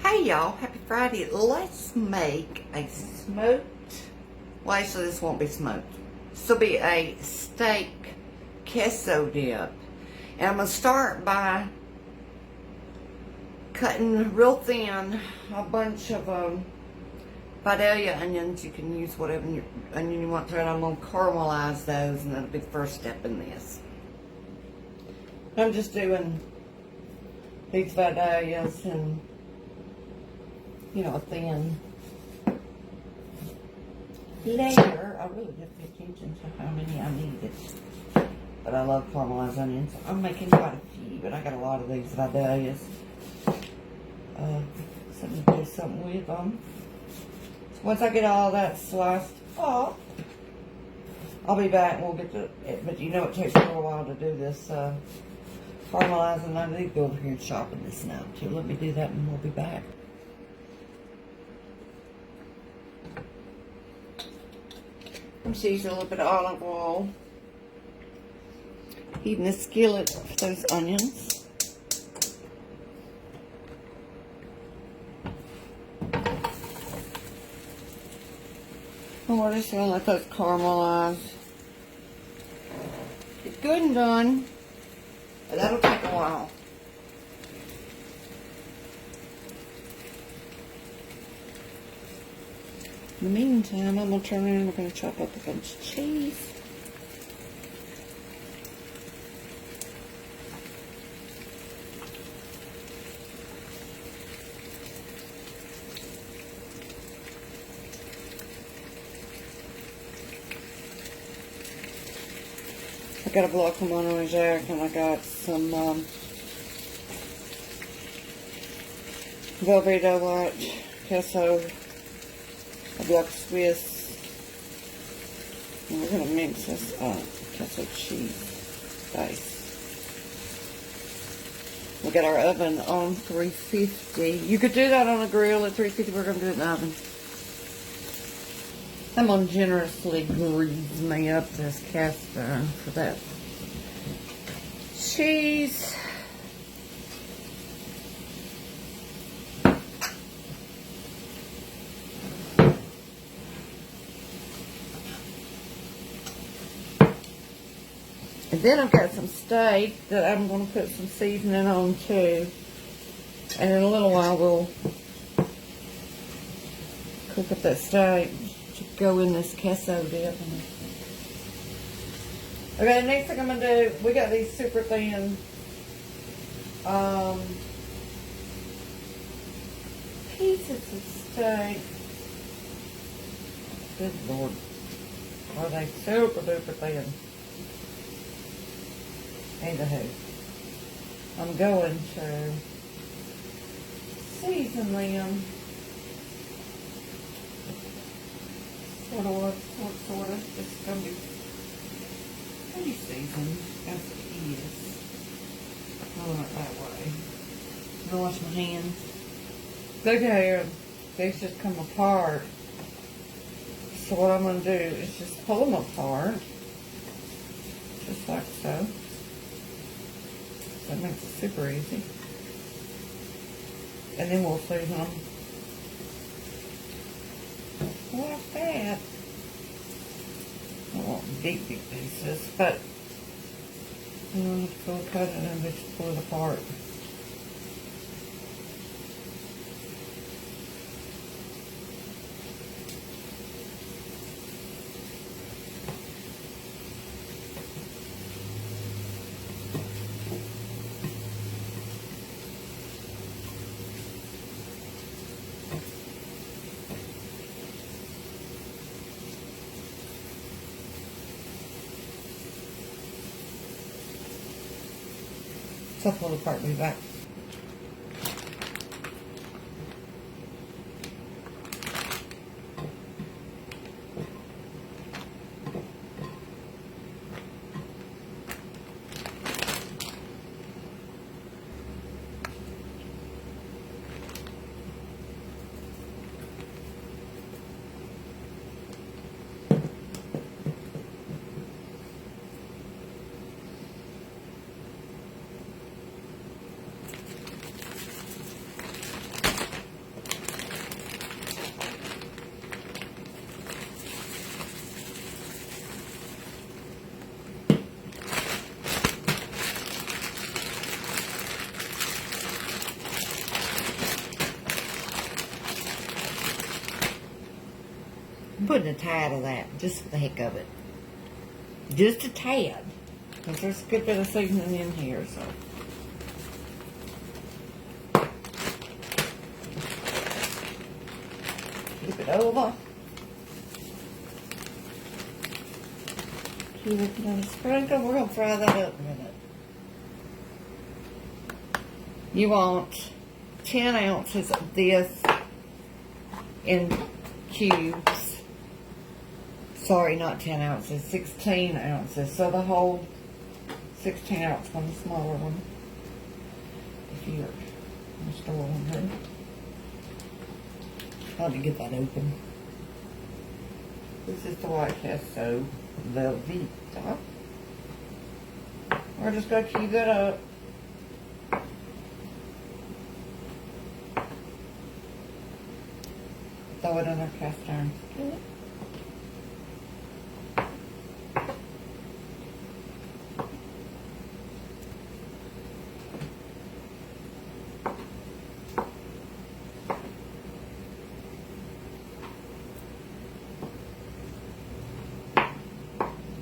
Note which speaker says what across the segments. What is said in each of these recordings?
Speaker 1: Hey y'all, happy Friday. Let's make a smoked, well actually this won't be smoked. This will be a steak queso dip. And I'm going to start by cutting real thin a bunch of Vidalia onions. You can use whatever onion you want to, and I'm going to caramelize those, and that'll be the first step in this. I'm just doing these Vidalias and a thin layer. I really didn't pay attention to how many I needed. But I love caramelized onions. I'm making quite a few, but I got a lot of these Vidalias. So I'm going to do something with them. So once I get all that sliced off, I'll be back and we'll get to it. But it takes a little while to do this caramelizing. I need to go over here and sharpen this now too. Let me do that and we'll be back. I'm just using a little bit of olive oil. Heating the skillet for those onions. And we're just going to let those caramelize. It's good and done, but that'll take a while. In the meantime, I'm going to turn around and we're going to chop up a bunch of cheese. I got a block of Monterey Jack and I got some Velveeta White Queso, a block of Swiss, and we're going to mix this up. Queso cheese base. We got our oven on 350. You could do that on a grill at 350. We're going to do it in the oven. I'm going to generously grease me up this cast iron for that cheese. And then I've got some steak that I'm going to put some seasoning on too. And in a little while we'll cook up that steak to go in this queso dip. Okay, the next thing I'm going to do, we got these super thin pieces of steak. Good Lord. Are they super duper thin? Anywho, I'm going to season them. Sort of. It's going to be pretty seasoned, as it is. I want it that way. I'm going to wash my hands. Look here, these just come apart. So what I'm going to do is just pull them apart. Just like so. That makes it super easy. And then we'll season them like that. I want deep pieces, but I'm going to go cut it and just pull it apart. So I'll pull the part way back. I'm putting a tad of that, just for the heck of it. Just a tad. Because there's a good bit of seasoning in here, so. Keep it over. Keep it in a sprinkle. We're going to fry that up in a minute. You want 10 ounces of this in cubes. Sorry, not 10 ounces, 16 ounces. So the whole 16 ounce one, the smaller one. If you're in the store one here. How to get that open. This is the white queso Velveeta. We're just going to cube it up. Throw it in our cast iron skillet.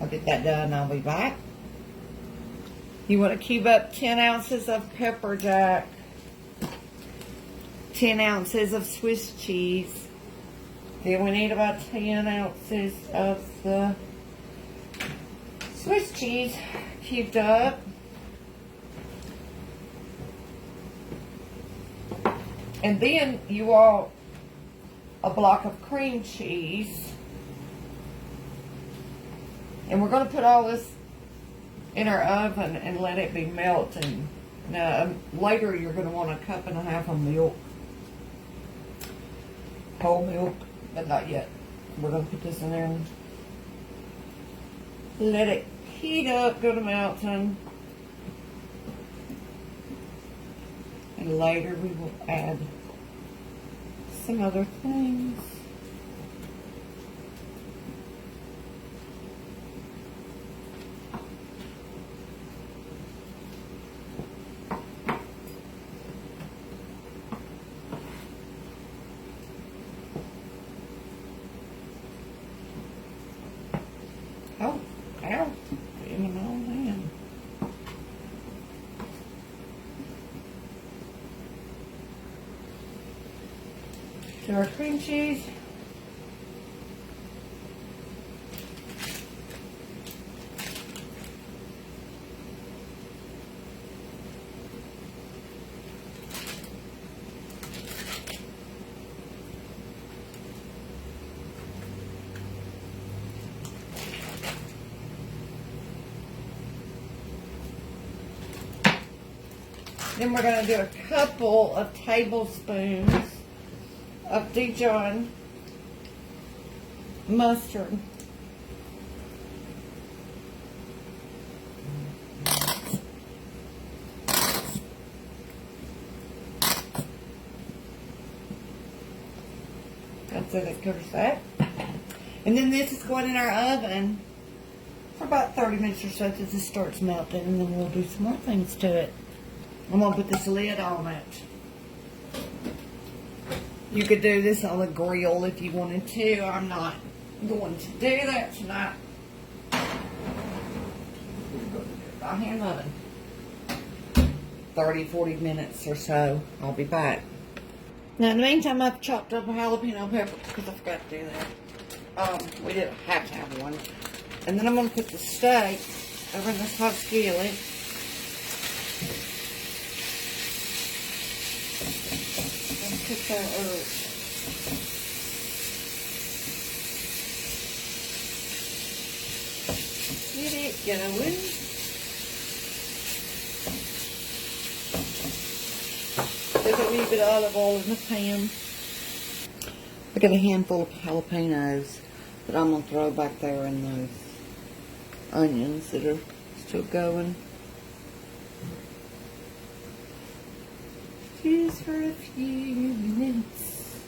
Speaker 1: I'll get that done, I'll be back. You want to cube up 10 ounces of pepper jack, 10 ounces of Swiss cheese. Then we need about 10 ounces of the Swiss cheese cubed up. And then you want a block of cream cheese. And we're going to put all this in our oven and let it be melting. Now, later you're going to want a cup and a half of milk. Whole milk. But not yet. We're going to put this in there and let it heat up, go to melting. And later we will add some other things. Oh, ow. In my own hand. To our cream cheese. Then we're going to do a couple of tablespoons of Dijon Mustard. That's it, that covers that. And then this is going in our oven for about 30 minutes or so until this starts melting, and then we'll do some more things to it. I'm going to put this lid on it. You could do this on the grill if you wanted to. I'm not going to do that tonight. We're going to do it by hand oven. 30-40 minutes or so. I'll be back. Now, in the meantime, I've chopped up a jalapeno pepper because I forgot to do that. We didn't have to have one. And then I'm going to put the steak over in this hot skillet. Put that herb. Get it going. There's a wee bit of olive oil in the pan. I got a handful of jalapenos that I'm going to throw back there in those onions that are still going. Just for a few minutes.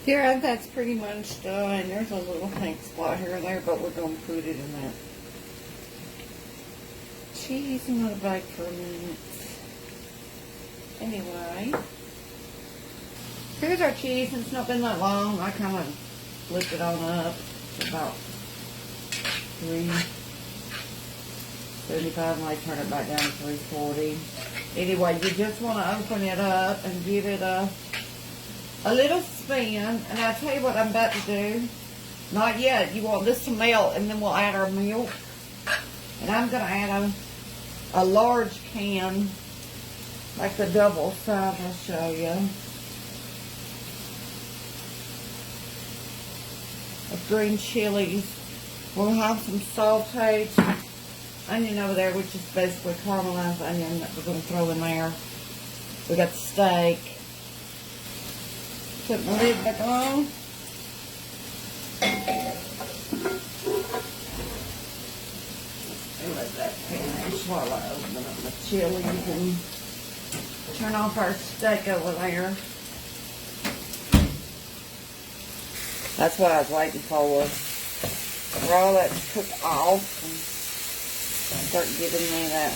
Speaker 1: Here, that's pretty much done. There's a little pink spot here or there, but we're going to put it in that cheese and let it bake for a minute. Anyway, here's our cheese, and it's not been that long. I kind of flipped it on up to about 375, and I turn it back down to 340. Anyway, you just want to open it up and give it a little spin. And I'll tell you what I'm about to do. Not yet. You want this to melt, and then we'll add our milk. And I'm going to add a large can, like the double size I'll show you, of green chilies. We'll have some sauteed onion over there, which is basically caramelized onion that we're going to throw in there. We got the steak. Put my lid back on. And let that finish while I open up the chilies and turn off our steak over there. That's what I was waiting for. For all that to cook off and start giving me that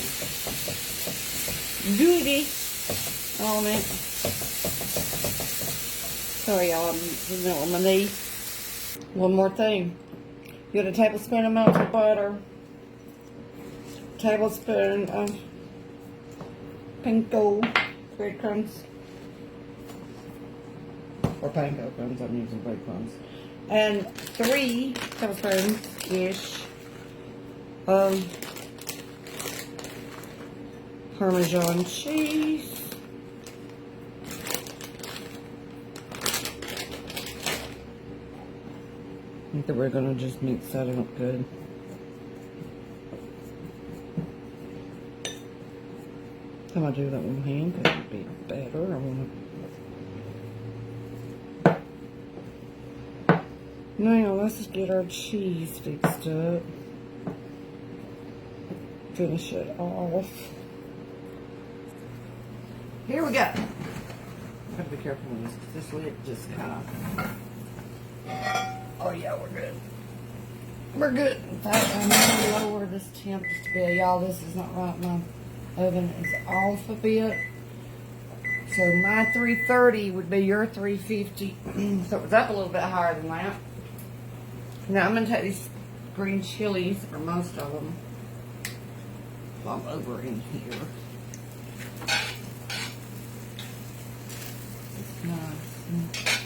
Speaker 1: duty on it. Sorry y'all, I'm using it on my knee. One more thing. Get a tablespoon of melted butter. Tablespoon of Panko breadcrumbs. Or Panko crumbs, I'm using breadcrumbs. And 3 tablespoons-ish of Parmesan cheese. I think that we're going to just mix that up good. I'm going to do that with my hand because it'd be better. I want to. Now, let's get our cheese fixed up. Finish it off. Here we go. I have to be careful with this because this lid just kind of. Oh yeah, we're good. We're good. In fact, I'm going to lower this temp just a bit. Y'all, this is not right. My oven is off a bit. So my 330 would be your 350. So it was up a little bit higher than that. Now I'm going to take these green chilies, or most of them, plump over in here. It's nice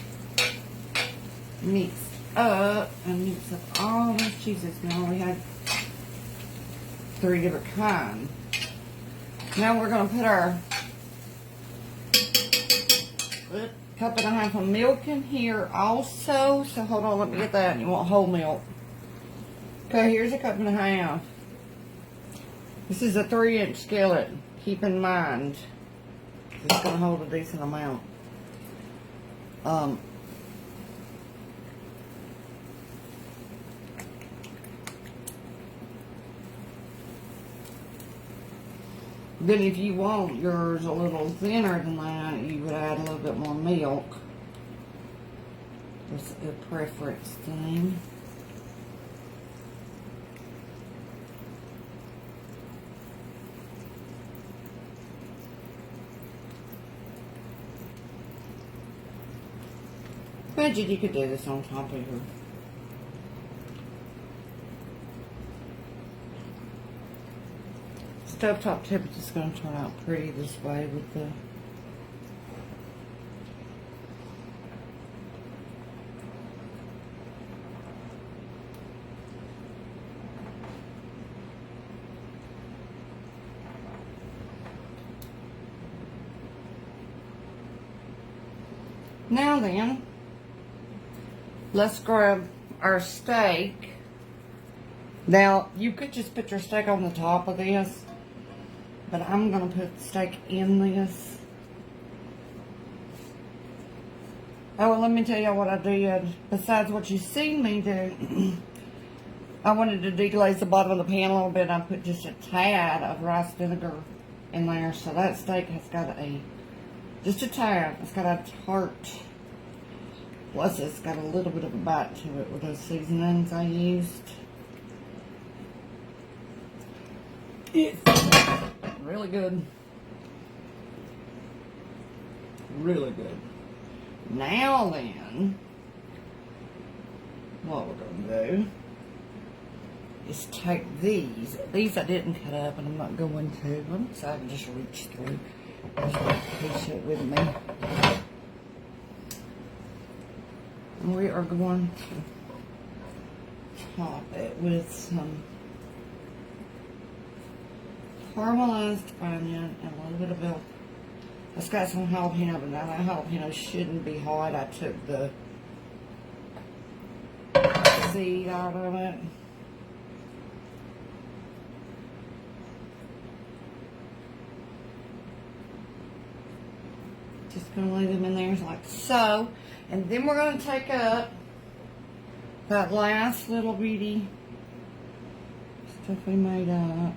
Speaker 1: and mixed up, and mix up all those cheeses. Now we had 3 different kinds. Now we're going to put our cup and a half of milk in here also. So hold on, let me get that. You want whole milk. Okay, here's a cup and a half. This is a 3-inch skillet. Keep in mind, it's going to hold a decent amount. Then if you want yours a little thinner than that, you would add a little bit more milk. It's a preference thing. Imagine you could do this on top of your stovetop tip. It's going to turn out pretty this way with the Now then, let's grab our steak. Now, you could just put your steak on the top of this, but I'm going to put the steak in this. Oh, well, let me tell you what I did. Besides what you've seen me do, I wanted to deglaze the bottom of the pan a little bit. I put just a tad of rice vinegar in there. So that steak has got just a tad. It's got a tart. Plus, it's got a little bit of a bite to it with those seasonings I used. It's really good. Really good. Now then, what we're going to do is take these. These I didn't cut up, and I'm not going to them, so I can just reach through. Just push it with me. And we are going to top it with some caramelized onion and a little bit of milk. It's got some jalapeno, but now that jalapeno shouldn't be hot. I took the seed out of it. Just going to leave them in there like so. And then we're going to take up that last little bitty stuff we made up.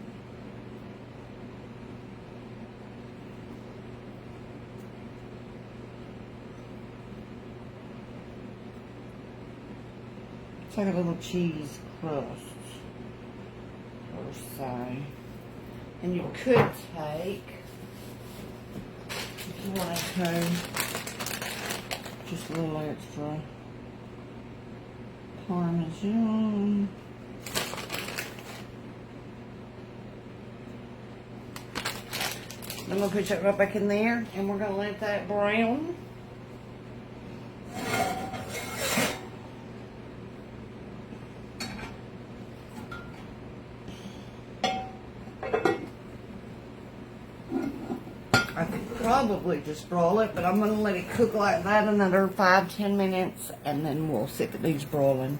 Speaker 1: It's like a little cheese crust, per se. And you could take, if you want to, just a little extra Parmesan. I'm going to put that right back in there, and we're going to let that brown. I could probably just broil it, but I'm going to let it cook like that another 5-10 minutes, and then we'll sit these broiling.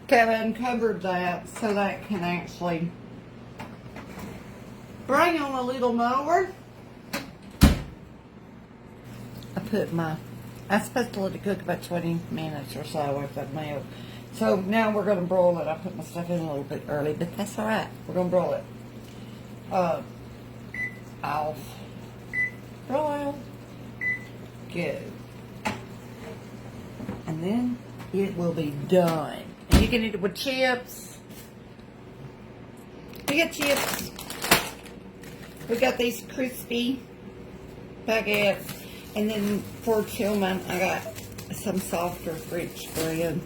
Speaker 1: Okay, I've uncovered that so that can actually bring on a little more. I'm supposed to let it cook about 20 minutes or so with that milk. So now we're going to broil it. I put my stuff in a little bit early, but that's all right. We're going to broil it. Off. Broil. Go. And then it will be done. And you can eat it with chips. We got chips. We got these crispy baguettes. And then for Tillman, I got some softer French bread.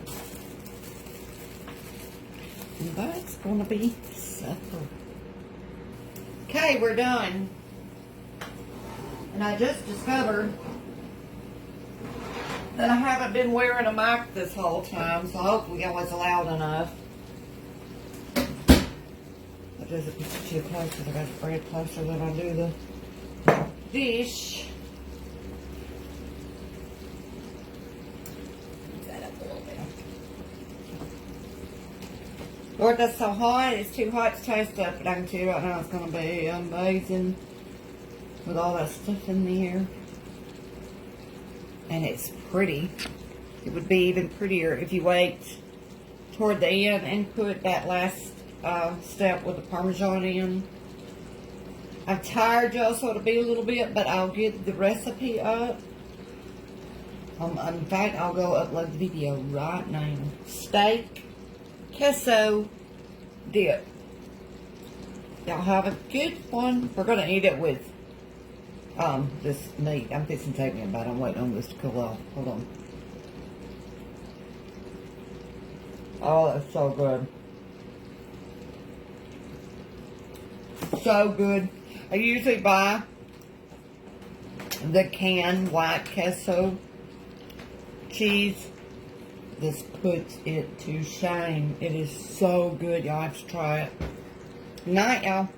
Speaker 1: And that's going to be supper. Okay, we're done. And I just discovered that I haven't been wearing a mic this whole time, so hopefully I was loud enough. That doesn't put it too close because I got the bread closer than I do the dish. Lord, that's so hot. It's too hot to toast up, but I can tell you right now it's going to be amazing with all that stuff in there. And it's pretty. It would be even prettier if you wait toward the end and put that last step with the Parmesan in. I've tired y'all, so it'll be a little bit, but I'll get the recipe up. In fact, I'll go upload the video right now. Steak queso dip. Y'all have a good one. We're going to eat it with this meat. I'm fixing to take me a bite. I'm waiting on this to cool off. Hold on. Oh, that's so good. So good. I usually buy the canned white queso cheese. This puts it to shame. It is so good. Y'all have to try it. Night, y'all.